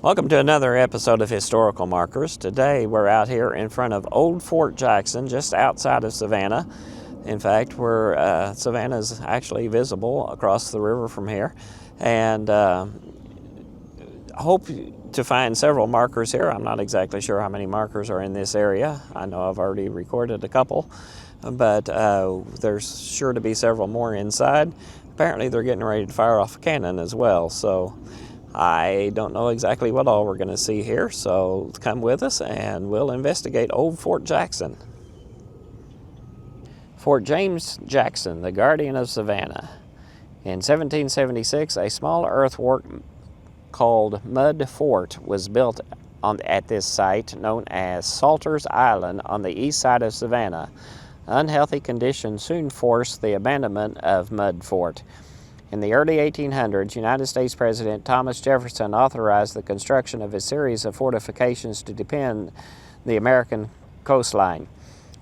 Welcome to another episode of Historical Markers. Today we're out here in front of Old Fort Jackson, just outside of Savannah. In fact, Savannah is actually visible across the river from here. And hope to find several markers here. I'm not exactly sure how many markers are in this area. I know I've already recorded a couple, but there's sure to be several more inside. Apparently they're getting ready to fire off a cannon as well, so I don't know exactly what all we're going to see here, so come with us and we'll investigate Old Fort Jackson. Fort James Jackson, the guardian of Savannah. In 1776, a small earthwork called Mud Fort was built at this site known as Salter's Island on the east side of Savannah. Unhealthy conditions soon forced the abandonment of Mud Fort. In the early 1800s, United States President Thomas Jefferson authorized the construction of a series of fortifications to defend the American coastline.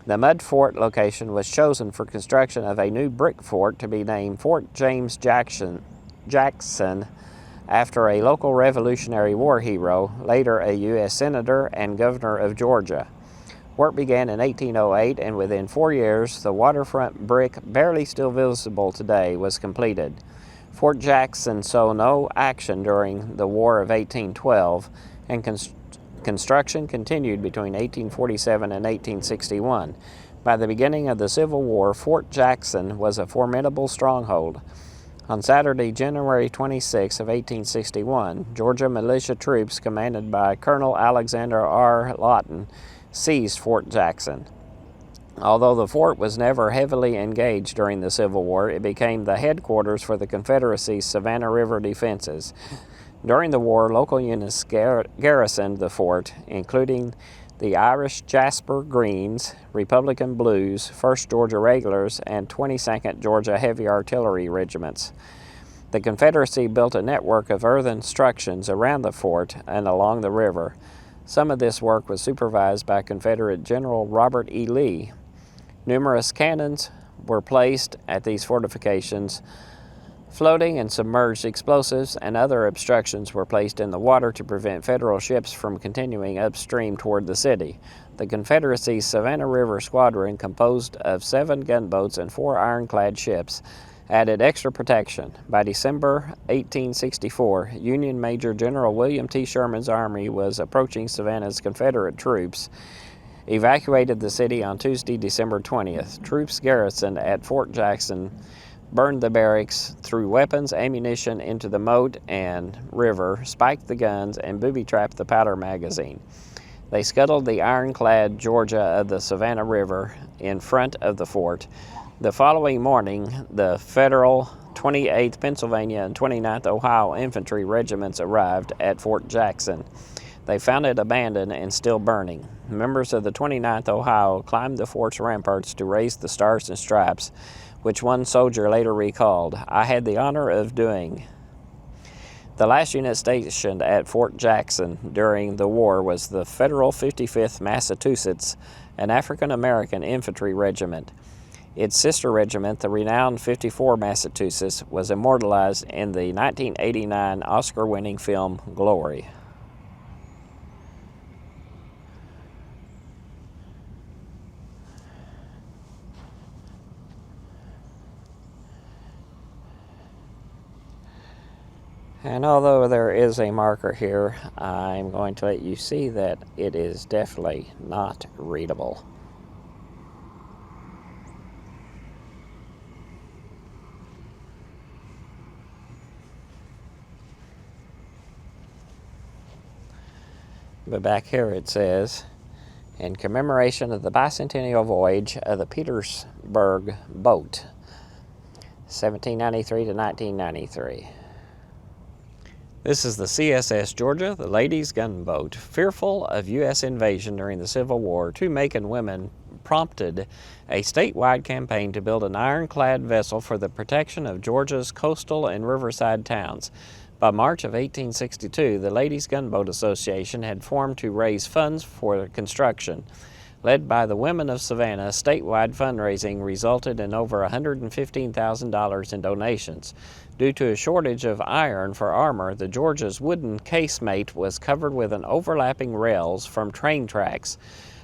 The Mud Fort location was chosen for construction of a new brick fort to be named Fort James Jackson after a local Revolutionary War hero, later a U.S. Senator and Governor of Georgia. Work began in 1808, and within 4 years, the waterfront brick, barely still visible today, was completed. Fort Jackson saw no action during the War of 1812, and construction continued between 1847 and 1861. By the beginning of the Civil War, Fort Jackson was a formidable stronghold. On Saturday, January 26 of 1861, Georgia militia troops commanded by Colonel Alexander R. Lawton seized Fort Jackson. Although the fort was never heavily engaged during the Civil War, it became the headquarters for the Confederacy's Savannah River defenses. During the war, local units garrisoned the fort, including the Irish Jasper Greens, Republican Blues, 1st Georgia Regulars, and 22nd Georgia Heavy Artillery regiments. The Confederacy built a network of earthen structures around the fort and along the river. Some of this work was supervised by Confederate General Robert E. Lee. Numerous cannons were placed at these fortifications. Floating and submerged explosives and other obstructions were placed in the water to prevent Federal ships from continuing upstream toward the city. The Confederacy's Savannah River Squadron, composed of 7 gunboats and 4 ironclad ships, added extra protection. By December 1864, Union Major General William T. Sherman's army was approaching Savannah's Confederate troops. Evacuated the city on Tuesday, December 20th. Troops garrisoned at Fort Jackson burned the barracks, threw weapons, ammunition into the moat and river, spiked the guns, and booby-trapped the powder magazine. They scuttled the ironclad Georgia of the Savannah River in front of the fort. The following morning, the Federal 28th Pennsylvania and 29th Ohio Infantry regiments arrived at Fort Jackson. They found it abandoned and still burning. Members of the 29th Ohio climbed the fort's ramparts to raise the stars and stripes, which one soldier later recalled, "I had the honor of doing." The last unit stationed at Fort Jackson during the war was the Federal 55th Massachusetts, an African-American infantry regiment. Its sister regiment, the renowned 54 Massachusetts, was immortalized in the 1989 Oscar-winning film Glory. And although there is a marker here, I'm going to let you see that it is definitely not readable. But back here it says, in commemoration of the bicentennial voyage of the Petersburg boat, 1793 to 1993. This is the CSS Georgia, the ladies' gunboat. Fearful of U.S. invasion during the Civil War, 2 Macon women prompted a statewide campaign to build an ironclad vessel for the protection of Georgia's coastal and riverside towns. By March of 1862, the Ladies' Gunboat Association had formed to raise funds for construction. Led by the women of Savannah, statewide fundraising resulted in over $115,000 in donations. Due to a shortage of iron for armor, the Georgia's wooden casemate was covered with an overlapping rails from train tracks.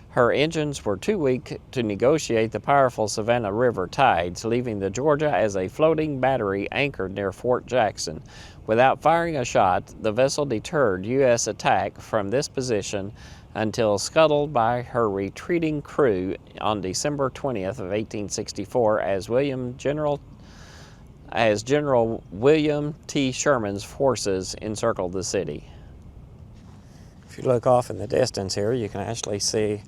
Her engines were too weak to negotiate the powerful Savannah River tides, leaving the Georgia as a floating battery anchored near Fort Jackson. Without firing a shot, the vessel deterred U.S. attack from this position until scuttled by her retreating crew on December 20th of 1864 as General William T. Sherman's forces encircled the city. If you look off in the distance here, you can actually see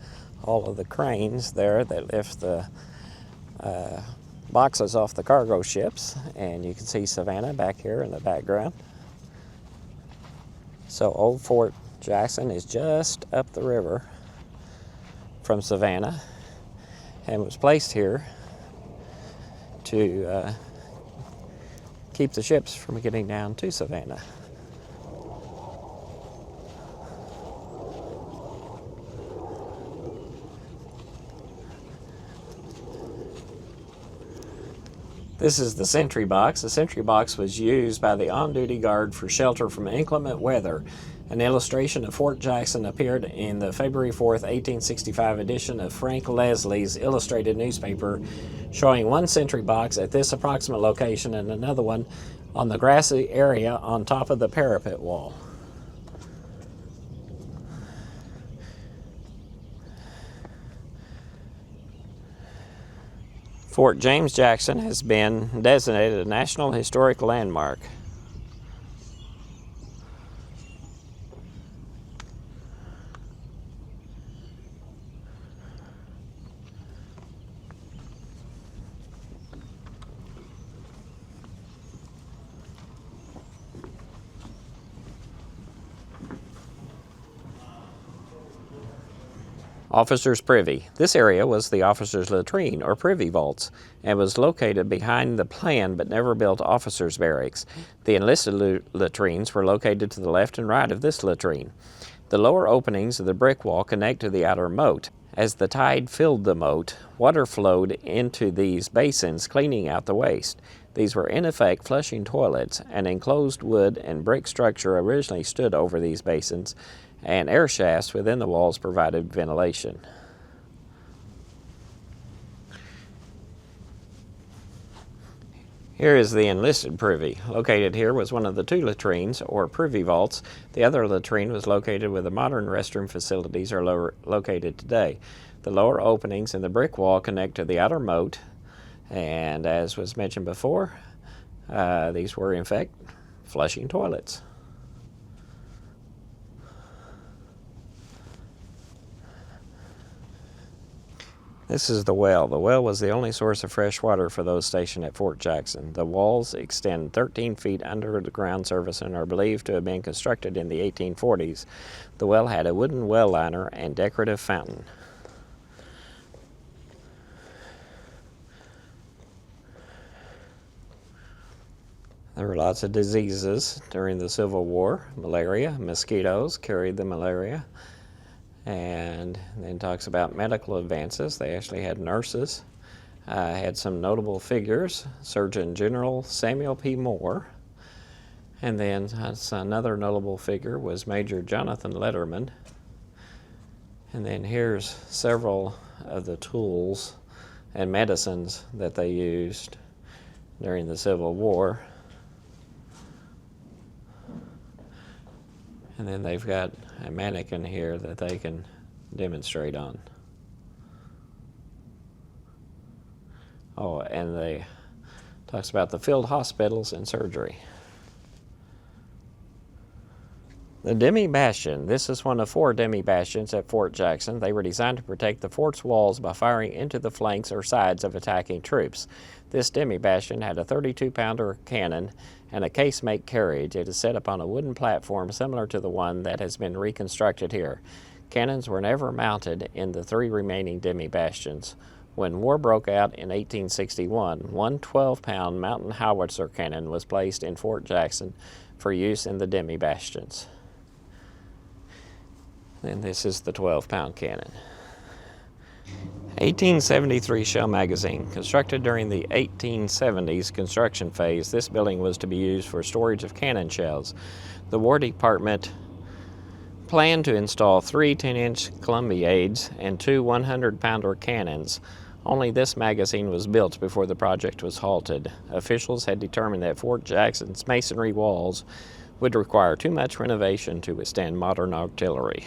all of the cranes there that lift the boxes off the cargo ships, and you can see Savannah back here in the background. So old Fort Jackson is just up the river from Savannah and was placed here to keep the ships from getting down to Savannah. This is the Sentry Box. The Sentry Box was used by the on-duty guard for shelter from inclement weather. An illustration of Fort Jackson appeared in the February 4th, 1865 edition of Frank Leslie's illustrated newspaper, showing one sentry box at this approximate location and another one on the grassy area on top of the parapet wall. Fort James Jackson has been designated a National Historic Landmark. Officers' Privy. This area was the officers' latrine, or privy vaults, and was located behind the planned but never built officers' barracks. The enlisted latrines were located to the left and right of this latrine. The lower openings of the brick wall connect to the outer moat. As the tide filled the moat, water flowed into these basins, cleaning out the waste. These were in effect flushing toilets. An enclosed wood and brick structure originally stood over these basins, and air shafts within the walls provided ventilation. Here is the Enlisted Privy. Located here was one of the two latrines, or privy vaults. The other latrine was located where the modern restroom facilities are located today. The lower openings in the brick wall connect to the outer moat, and as was mentioned before, these were in fact flushing toilets. This is the well. The well was the only source of fresh water for those stationed at Fort Jackson. The walls extend 13 feet under the ground surface and are believed to have been constructed in the 1840s. The well had a wooden well liner and decorative fountain. There were lots of diseases during the Civil War. Malaria, mosquitoes carried the malaria. And then talks about medical advances. They actually had nurses, had some notable figures. Surgeon General Samuel P. Moore. And then another notable figure was Major Jonathan Letterman. And then here's several of the tools and medicines that they used during the Civil War. And then they've got a mannequin here that they can demonstrate on. Oh, and they talks about the field hospitals and surgery. The Demi Bastion. This is one of 4 Demi Bastions at Fort Jackson. They were designed to protect the fort's walls by firing into the flanks or sides of attacking troops. This Demi Bastion had a 32-pounder cannon and a casemate carriage. It is set up on a wooden platform similar to the one that has been reconstructed here. Cannons were never mounted in the 3 remaining Demi Bastions. When war broke out in 1861, one 12-pound mountain howitzer cannon was placed in Fort Jackson for use in the Demi Bastions. And this is the 12-pound cannon. 1873 shell magazine. Constructed during the 1870s construction phase, this building was to be used for storage of cannon shells. The War Department planned to install 3 10-inch Columbiades and 2 100-pounder cannons. Only this magazine was built before the project was halted. Officials had determined that Fort Jackson's masonry walls would require too much renovation to withstand modern artillery.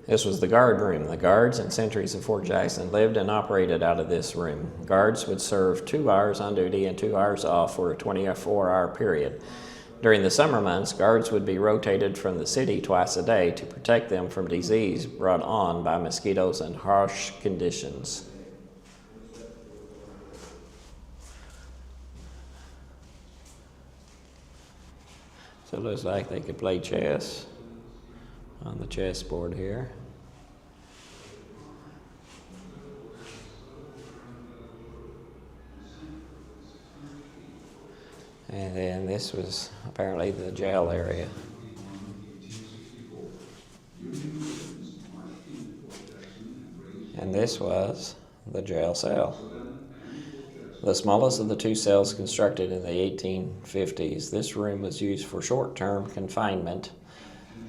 This was the guard room. The guards and sentries of Fort Jackson lived and operated out of this room. Guards would serve 2 hours on duty and 2 hours off for a 24-hour period. During the summer months, guards would be rotated from the city twice a day to protect them from disease brought on by mosquitoes and harsh conditions. So it looks like they could play chess on the chessboard here. And then this was apparently the jail area. And this was the jail cell. The smallest of the 2 cells constructed in the 1850s, this room was used for short-term confinement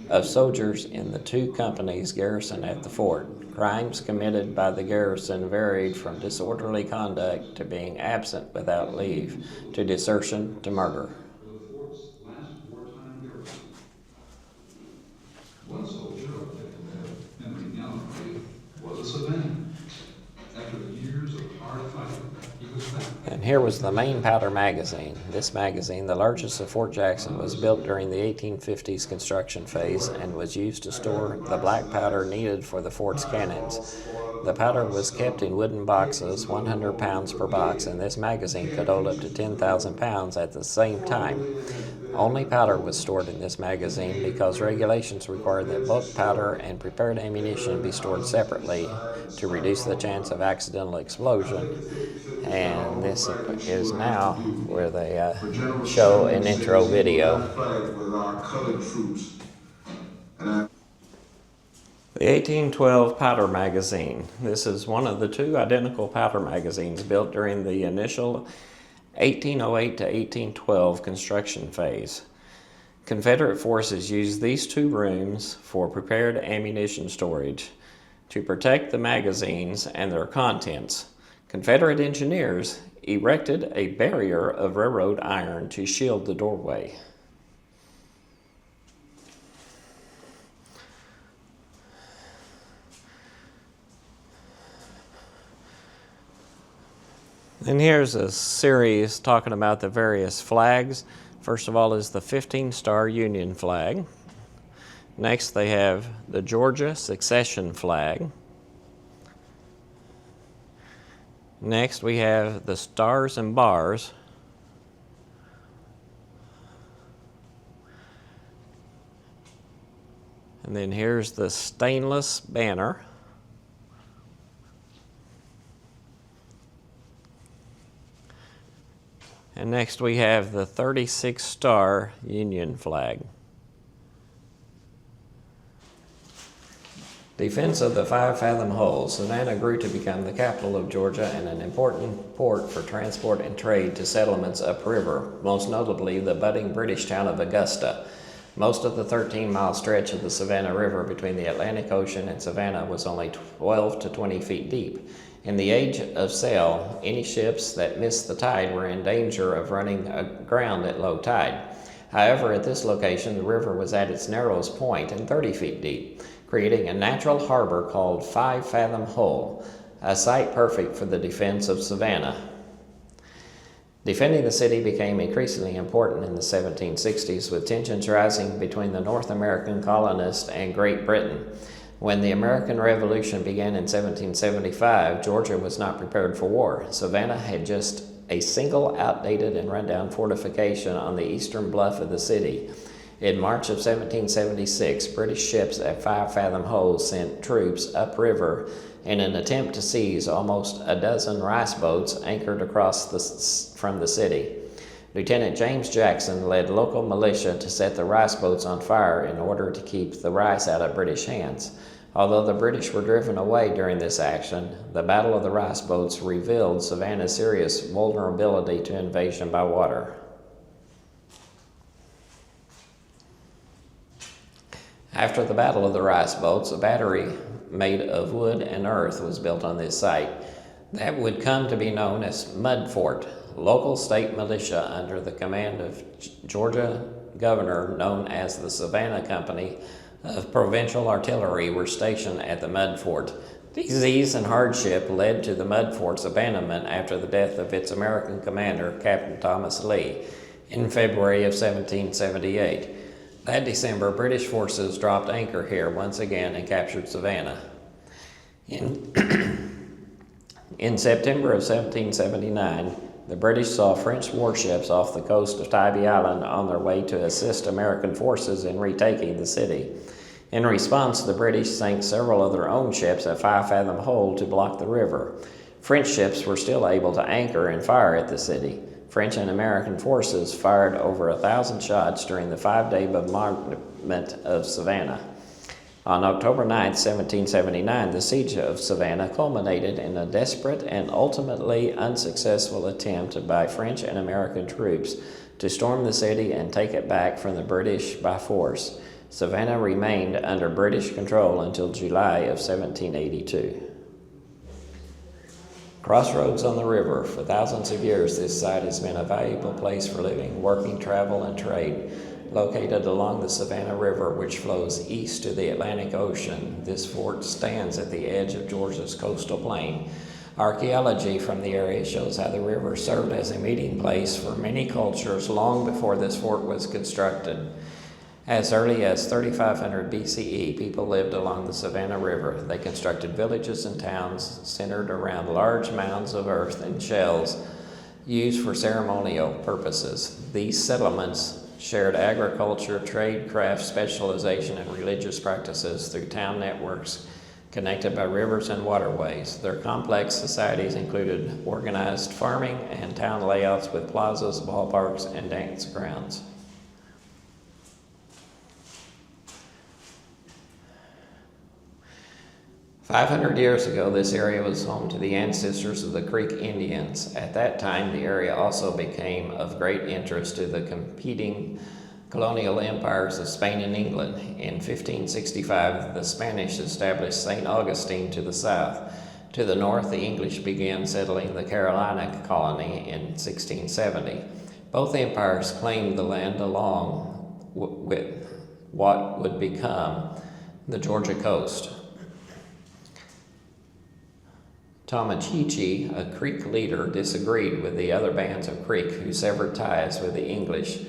of soldiers in the 2 companies garrisoned at the fort. Crimes committed by the garrison varied from disorderly conduct to being absent without leave, to desertion, to murder. One soldier was a Savannah. After years of hard fighting, he was back. And here was the main powder magazine. This magazine, the largest of Fort Jackson, was built during the 1850s construction phase and was used to store the black powder needed for the fort's cannons. The powder was kept in wooden boxes, 100 pounds per box, and this magazine could hold up to 10,000 pounds at the same time. Only powder was stored in this magazine because regulations required that bulk powder and prepared ammunition be stored separately to reduce the chance of accidental explosion. And this is now where they show an intro video. The 1812 powder magazine. This is one of the 2 identical powder magazines built during the initial 1808 to 1812 construction phase. Confederate forces used these 2 rooms for prepared ammunition storage to protect the magazines and their contents. Confederate engineers erected a barrier of railroad iron to shield the doorway. And here's a series talking about the various flags. First of all is the 15-star Union flag. Next they have the Georgia Secession flag. Next we have the Stars and Bars. And then here's the Stainless Banner. And next we have the 36-star Union flag. Defense of the 5 Fathom Hold. Savannah grew to become the capital of Georgia and an important port for transport and trade to settlements upriver, most notably the budding British town of Augusta. Most of the 13-mile stretch of the Savannah River between the Atlantic Ocean and Savannah was only 12 to 20 feet deep. In the age of sail, any ships that missed the tide were in danger of running aground at low tide. However, at this location, the river was at its narrowest point and 30 feet deep, creating a natural harbor called 5 Fathom Hold, a site perfect for the defense of Savannah. Defending the city became increasingly important in the 1760s, with tensions rising between the North American colonists and Great Britain. When the American Revolution began in 1775, Georgia was not prepared for war. Savannah had just a single outdated and rundown fortification on the eastern bluff of the city. In March of 1776, British ships at 5 Fathom holes sent troops upriver in an attempt to seize almost a dozen rice boats anchored across from the city. Lieutenant James Jackson led local militia to set the rice boats on fire in order to keep the rice out of British hands. Although the British were driven away during this action, the Battle of the Rice Boats revealed Savannah's serious vulnerability to invasion by water. After the Battle of the Rice Boats, a battery made of wood and earth was built on this site. That would come to be known as Mud Fort. Local state militia under the command of Georgia governor known as the Savannah Company of Provincial Artillery were stationed at the Mud Fort. Disease and hardship led to the Mud Fort's abandonment after the death of its American commander, Captain Thomas Lee, in February of 1778. That December, British forces dropped anchor here once again and captured Savannah. In September of 1779, the British saw French warships off the coast of Tybee Island on their way to assist American forces in retaking the city. In response, the British sank several of their own ships at 5 Fathom Hole to block the river. French ships were still able to anchor and fire at the city. French and American forces fired over 1,000 shots during the 5-day bombardment of Savannah. On October 9, 1779, the siege of Savannah culminated in a desperate and ultimately unsuccessful attempt by French and American troops to storm the city and take it back from the British by force. Savannah remained under British control until July of 1782. Crossroads on the river. For thousands of years, this site has been a valuable place for living, working, travel, and trade. Located along the Savannah River, which flows east to the Atlantic Ocean, this fort stands at the edge of Georgia's coastal plain. Archaeology from the area shows how the river served as a meeting place for many cultures long before this fort was constructed. As early as 3500 BCE, people lived along the Savannah River. They constructed villages and towns centered around large mounds of earth and shells used for ceremonial purposes. These settlements shared agriculture, trade, craft, specialization, and religious practices through town networks connected by rivers and waterways. Their complex societies included organized farming and town layouts with plazas, ballparks, and dance grounds. "500 years ago, this area was home to the ancestors of the Creek Indians. At that time, the area also became of great interest to the competing colonial empires of Spain and England. In 1565, the Spanish established St. Augustine to the south. To the north, the English began settling the Carolina colony in 1670. Both empires claimed the land along with what would become the Georgia coast. Tomachichi, a Creek leader, disagreed with the other bands of Creek who severed ties with the English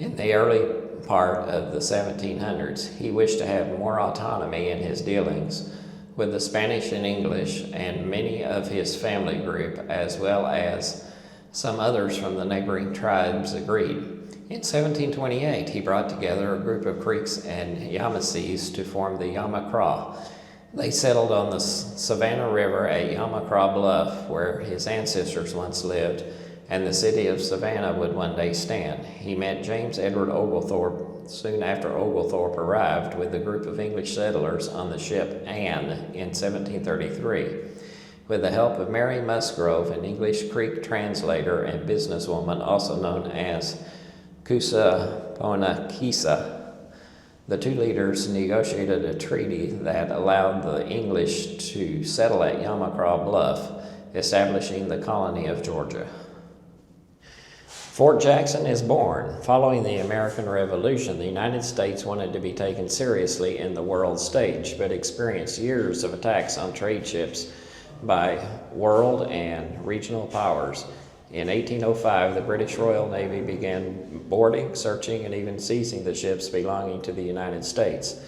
in the early part of the 1700s. He wished to have more autonomy in his dealings with the Spanish and English, and many of his family group, as well as some others from the neighboring tribes, agreed. In 1728, he brought together a group of Creeks and Yamasees to form the Yamacraw. They settled on the Savannah River at Yamacraw Bluff, where his ancestors once lived, and the city of Savannah would one day stand. He met James Edward Oglethorpe soon after Oglethorpe arrived with a group of English settlers on the ship Anne in 1733. With the help of Mary Musgrove, an English Creek translator and businesswoman also known as Kusa-Ponakisa, the two leaders negotiated a treaty that allowed the English to settle at Yamacraw Bluff, establishing the colony of Georgia. Fort Jackson is born. Following the American Revolution, the United States wanted to be taken seriously in the world stage, but experienced years of attacks on trade ships by world and regional powers. In 1805, the British Royal Navy began boarding, searching, and even seizing the ships belonging to the United States.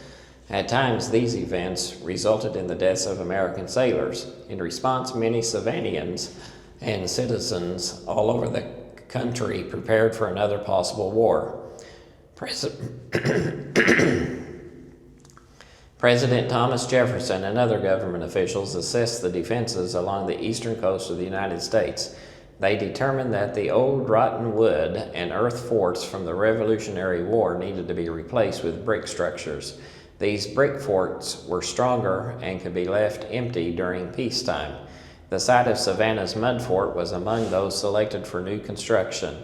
At times, these events resulted in the deaths of American sailors. In response, many Savannahans and citizens all over the country prepared for another possible war. President Thomas Jefferson and other government officials assessed the defenses along the eastern coast of the United States. They determined that the old rotten wood and earth forts from the Revolutionary War needed to be replaced with brick structures. These brick forts were stronger and could be left empty during peacetime. The site of Savannah's mud fort was among those selected for new construction.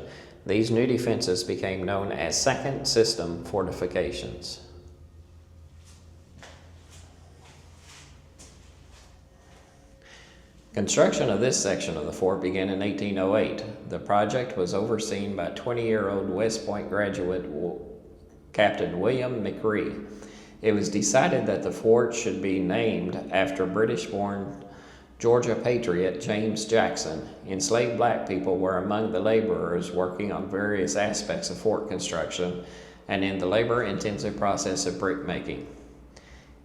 These new defenses became known as second system fortifications. Construction of this section of the fort began in 1808. The project was overseen by 20-year-old West Point graduate Captain William McRee. It was decided that the fort should be named after British-born Georgia patriot James Jackson. Enslaved black people were among the laborers working on various aspects of fort construction and in the labor-intensive process of brick making.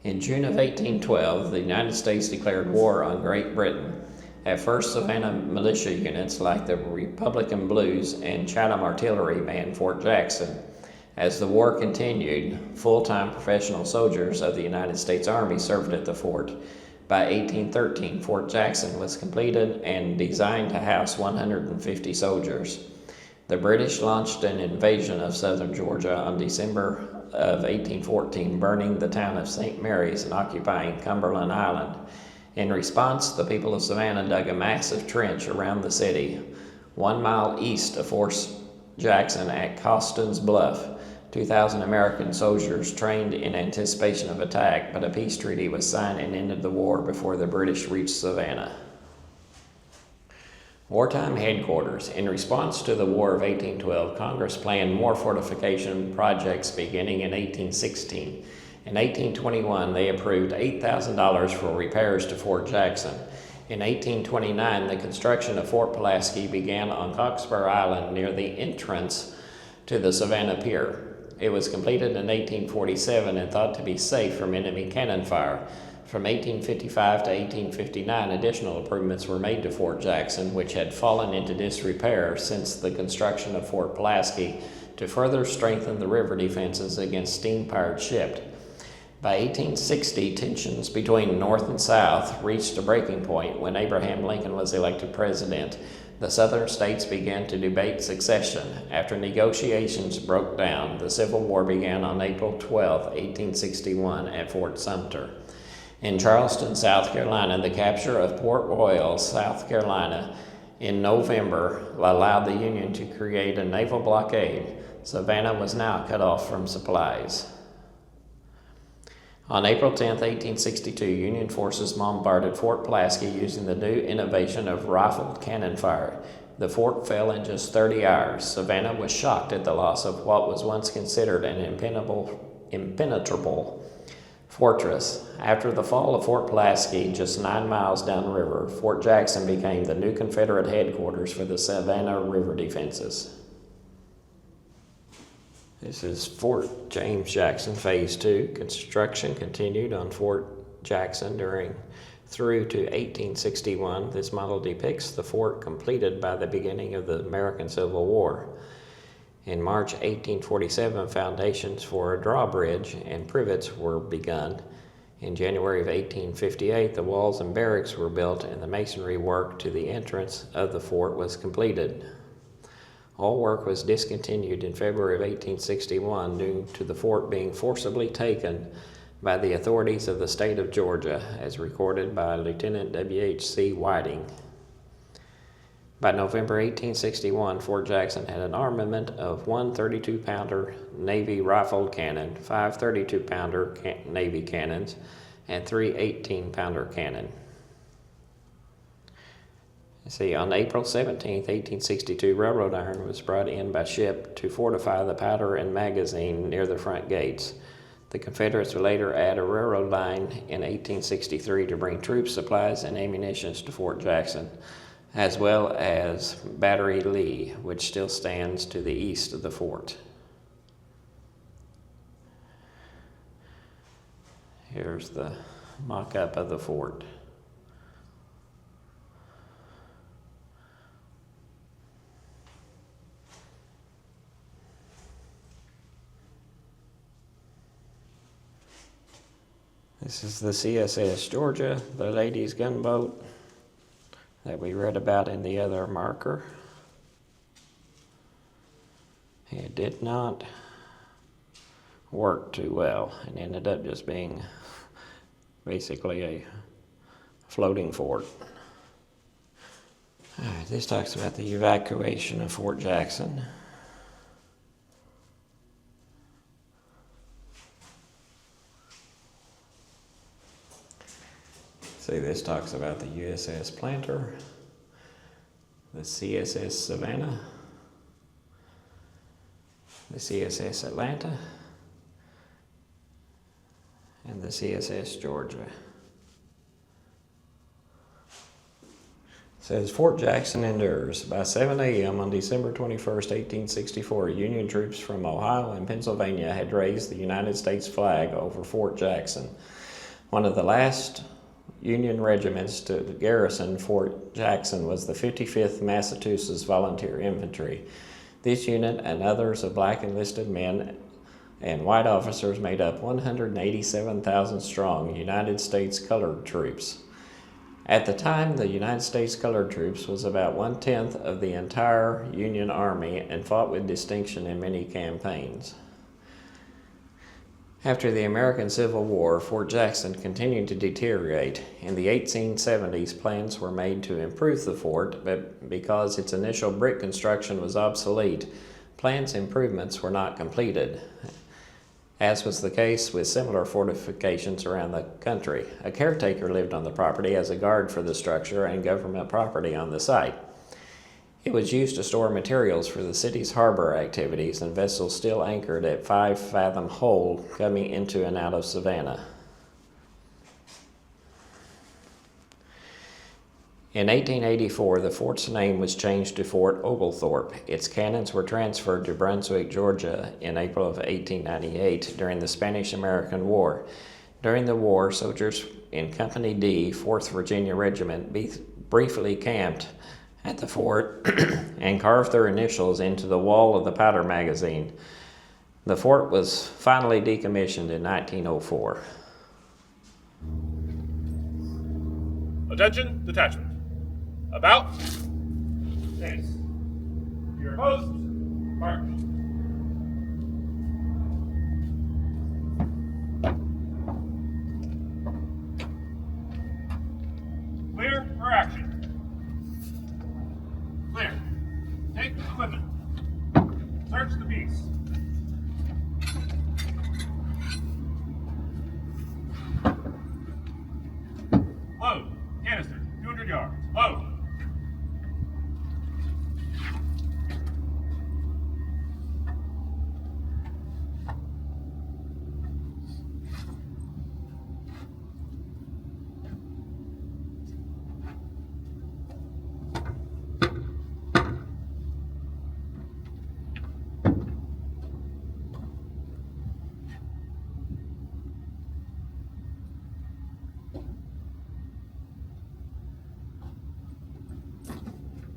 In June of 1812, the United States declared war on Great Britain. At first, Savannah militia units like the Republican Blues and Chatham Artillery manned Fort Jackson. As the war continued, full-time professional soldiers of the United States Army served at the fort. By 1813, Fort Jackson was completed and designed to house 150 soldiers. The British launched an invasion of southern Georgia on December of 1814, burning the town of St. Mary's and occupying Cumberland Island. In response, the people of Savannah dug a massive trench around the city, 1 mile east of Fort Jackson at Coston's Bluff. 2,000 American soldiers trained in anticipation of attack, but a peace treaty was signed and ended the war before the British reached Savannah. Wartime Headquarters. In response to the War of 1812, Congress planned more fortification projects beginning in 1816. In 1821, they approved $8,000 for repairs to Fort Jackson. In 1829, the construction of Fort Pulaski began on Cockspur Island near the entrance to the Savannah Pier. It was completed in 1847 and thought to be safe from enemy cannon fire. From 1855 to 1859, additional improvements were made to Fort Jackson, which had fallen into disrepair since the construction of Fort Pulaski, to further strengthen the river defenses against steam-powered ships. By 1860, tensions between North and South reached a breaking point when Abraham Lincoln was elected president. The Southern states began to debate succession. After negotiations broke down, the Civil War began on April 12, 1861, at Fort Sumter. In Charleston, South Carolina, the capture of Port Royal, South Carolina, in November allowed the Union to create a naval blockade. Savannah was now cut off from supplies. On April 10, 1862, Union forces bombarded Fort Pulaski using the new innovation of rifled cannon fire. The fort fell in just 30 hours. Savannah was shocked at the loss of what was once considered an impenetrable fortress. After the fall of Fort Pulaski, just 9 miles downriver, Fort Jackson became the new Confederate headquarters for the Savannah River defenses. This is Fort James Jackson, Phase 2. Construction continued on Fort Jackson through to 1861. This model depicts the fort completed by the beginning of the American Civil War. In March 1847, foundations for a drawbridge and privets were begun. In January of 1858, the walls and barracks were built and the masonry work to the entrance of the fort was completed. All work was discontinued in February of 1861 due to the fort being forcibly taken by the authorities of the state of Georgia, as recorded by Lieutenant W.H.C. Whiting. By November 1861, Fort Jackson had an armament of one 32-pounder Navy rifled cannon, 5 32-pounder Navy cannons, and 3 18-pounder cannon. On April 17, 1862, railroad iron was brought in by ship to fortify the powder and magazine near the front gates. The Confederates would later add a railroad line in 1863 to bring troops, supplies, and ammunition to Fort Jackson. as well as Battery Lee, which still stands to the east of the fort. Here's the mock-up of the fort. This is the CSS Georgia, the ladies' gunboat that we read about in the other marker. It did not work too well and ended up just being basically a floating fort. All right, this talks about the evacuation of Fort Jackson. See, this talks about the USS Planter, the CSS Savannah, the CSS Atlanta, and the CSS Georgia. It says, Fort Jackson endures. By 7 a.m. on December 21st, 1864, Union troops from Ohio and Pennsylvania had raised the United States flag over Fort Jackson, one of the last Union regiments to garrison Fort Jackson was the 55th Massachusetts Volunteer Infantry. This unit and others of black enlisted men and white officers made up 187,000 strong United States colored troops. At the time, the United States colored troops was about 1/10 of the entire Union Army and fought with distinction in many campaigns. After the American Civil War, Fort Jackson continued to deteriorate. In the 1870s, plans were made to improve the fort, but because its initial brick construction was obsolete, planned improvements were not completed, as was the case with similar fortifications around the country. A caretaker lived on the property as a guard for the structure and government property on the site. It was used to store materials for the city's harbor activities, and vessels still anchored at 5 Fathom hold coming into and out of Savannah. In 1884, the fort's name was changed to Fort Oglethorpe. Its cannons were transferred to Brunswick, Georgia in April of 1898 during the Spanish-American War. During the war, soldiers in Company D, 4th Virginia Regiment, briefly camped at the fort and carved their initials into the wall of the powder magazine. The fort was finally decommissioned in 1904. Attention, detachment. About. Face. Your post. March. Clear for action. Clear. Take equipment. Search the piece. Load. Canister. 200 yards. Load.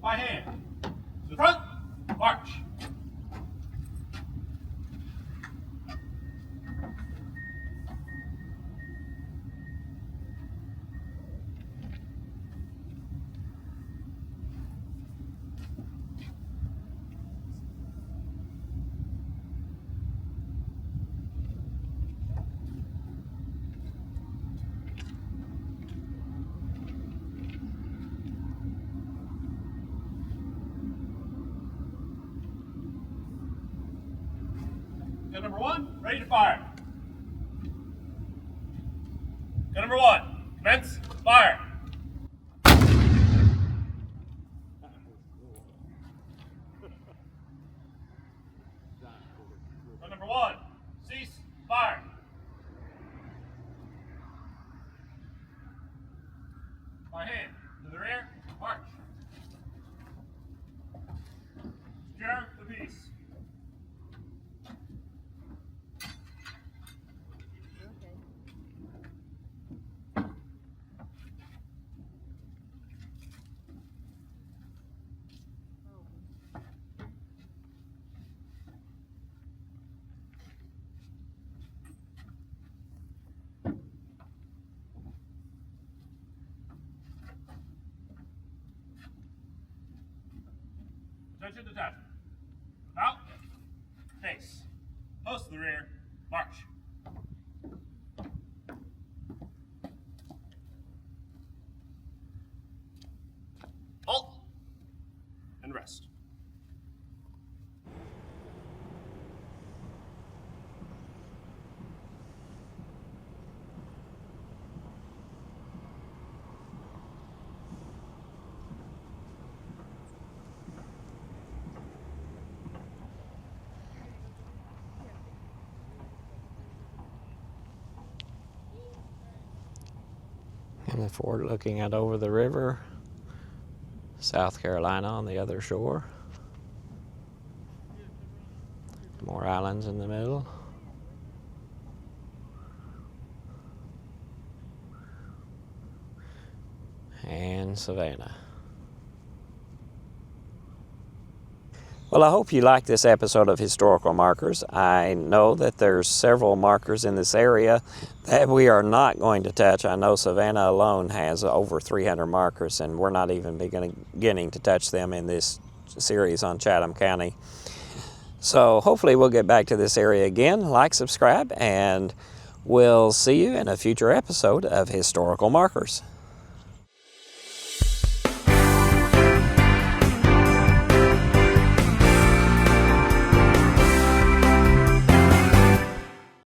By hand. To the front. March. Gun number 1, ready to fire. Gun number 1, commence, fire. Gun number 1, cease, fire. By hand, to the rear, march. Attention detachment. Out. Face. Post to the rear. March. Halt. And rest. And the fort looking out over the river, South Carolina on the other shore. More islands in the middle. And Savannah. Well, I hope you like this episode of Historical Markers. I know that there's several markers in this area that we are not going to touch. I know Savannah alone has over 300 markers, and we're not even beginning to touch them in this series on Chatham County. So hopefully we'll get back to this area again. Like, subscribe, and we'll see you in a future episode of Historical Markers.